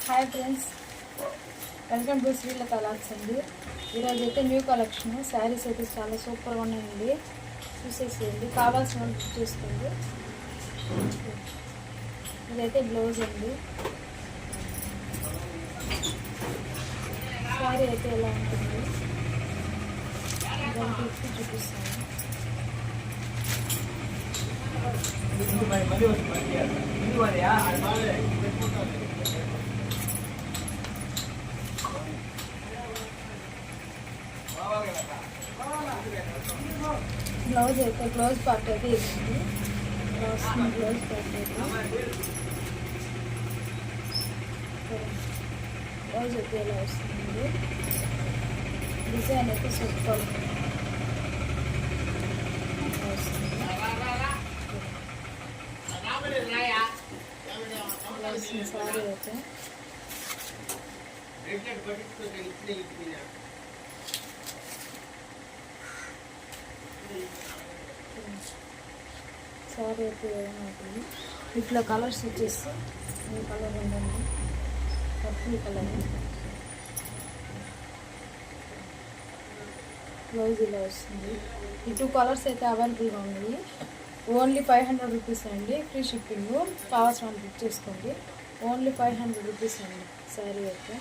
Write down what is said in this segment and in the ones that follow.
Hi friends, welcome to Srilatha lakhs అండి. ఈరోజు అయితే న్యూ కలెక్షన్ శారీస్ అయితే చాలా సూపర్గా ఉన్నాయండి. చూసేసేయండి, కావాల్సిన వాళ్ళు బుక్ చేసుకోండి. ఇదైతే బ్లౌజ్ అండి. శారీ అయితే ఎలా ఉంటుంది దానికి చూపిస్తాను. బ్లౌజ్ అయితే బ్లౌజ్ పార్ట్ అయితే ఇస్తుంది. బ్లౌజ్ పార్ట్ అయితే బ్లౌజ్ అయితే ఎలా వస్తుంది. డిజైన్ అయితే సూపర్ వస్తుంది. సారీ అయితే సారీ అయితే ఏమవుతుంది. ఇట్లా కలర్స్ వచ్చేసి ఈ కలర్ ఉందండి, పర్పుల్ కలర్. బ్లౌజ్ ఇలా వస్తుంది. ఈ 2 కలర్స్ అయితే అవైలబుల్గా ఉన్నాయి. ఓన్లీ 500 రూపీస్ అండి, ఫ్రీ షిప్పింగ్. కావాల్సిన వాళ్ళు బుక్ చేసుకోండి. ఓన్లీ 500 రూపీస్ అండి శారీ అయితే.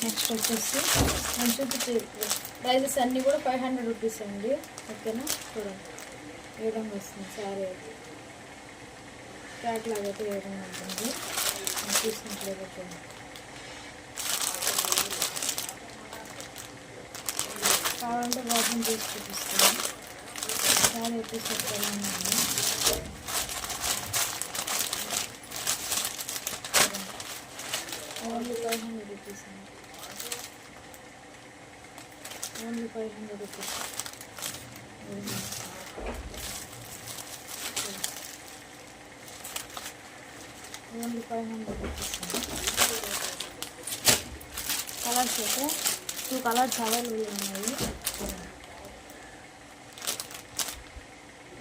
నెక్స్ట్ వచ్చేసి నేను చూపించే ప్రైజెస్ అన్నీ కూడా 500 రూపీస్ అండి. ఓకేనా, చూడండి ఏ విధంగా వస్తుంది శారీ అయితే. క్యాట్లాగ్ అయితే ఏ విధంగా ఉంటుంది చూసినట్లయితే చూడండి. కావాలంటే వాటిని చేసి చూపిస్తాను. శారీ అయితే సూపర్గా ఉందండి. ఓన్లీ 500 రూపీస్ అండి. Only 500 rupees. ఓన్లీ 500 రూపీస్ అండి. కలర్స్ అయితే 2 కలర్స్ అవైలబుల్ ఉన్నాయి.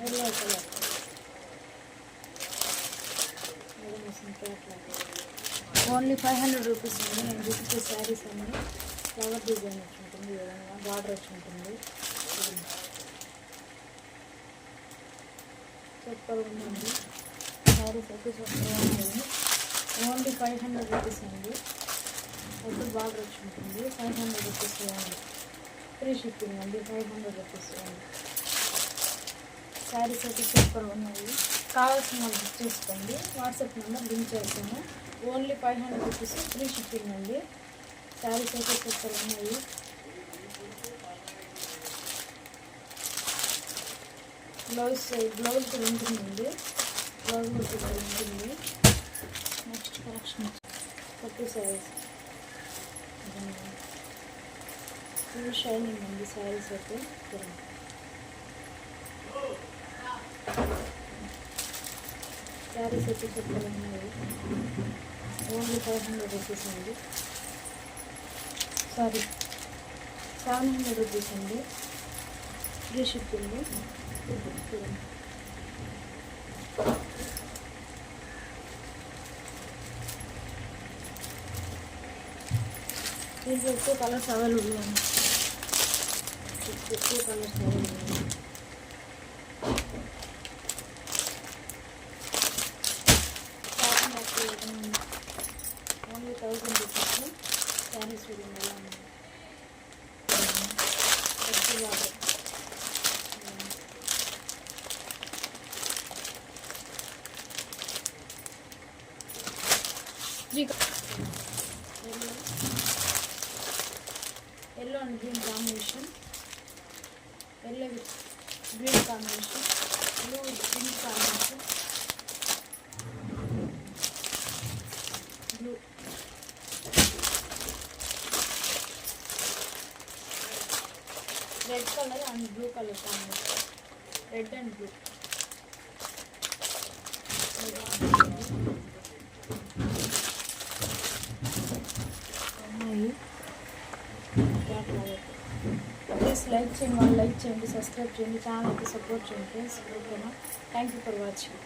ఎల్లో కలర్ ఓన్లీ 500 రూపీస్ అండి. నేను చూపించే శారీస్ అన్నీ ఫ్లవర్ డిజైన్ వచ్చి ఉంటుంది, విధంగా బార్డర్ వచ్చి ఉంటుంది. సూపర్గా ఉందండి శారీస్ అయితే సూపర్గా ఉన్నాయి. ఓన్లీ 500 రూపీస్ అండి. అయితే బార్డర్ వచ్చి ఉంటుంది. 500 రూపీస్ ఓన్లీ, ఫ్రీ షిప్పింగ్ అండి. 500 రూపీస్ ఓన్లీ. శారీస్ అయితే సూపర్గా ఉన్నాయి. కావాల్సిన వాళ్ళు బుక్ చేసుకోండి. వాట్సాప్ నెంబర్ లింక్ చేస్తాను. ఓన్లీ 500 రూపీస్, ఫ్రీ షిప్పింగ్ అండి. శారీస్ అయితే సూపర్గా ఉన్నాయి. బ్లౌజ్ కూడా ఉంటుందండి. బ్లౌజ్ కూడా సూపర్ ఉంటుంది. నెక్స్ట్ కలెక్షన్ పట్టు శారీస్. ఫుల్ షైనింగ్ అండి శారీస్ అయితే. శారీస్ అయితే సూపర్ ఉన్నాయి. ఓన్లీ 500 రూపీస్ అండి. సారీ 700 రూపీస్ అండి, ఫ్రీ షిప్పింగ్. దీంట్లో ఎక్కువ కలర్స్ అవైలబుల్ ఉన్నాయి. ఎక్కువ కలర్స్ అవైలబుల్ ఉన్నాయి. ఓన్లీ 1000 రూపీస్ శారీస్ చూడండి ఎలా ఉన్నాయి. Yellow and green combination, yellow with green combination, blue with pink combination, blue, red colour and blue colour combination, red and blue. Please like చేయండి, వాళ్ళు లైక్ చేయండి, subscribe చేయండి, ఛానల్కి సపోర్ట్ చేయండి ఫ్రెండ్స్. ఓకేనా, థ్యాంక్ యూ ఫర్ వాచింగ్.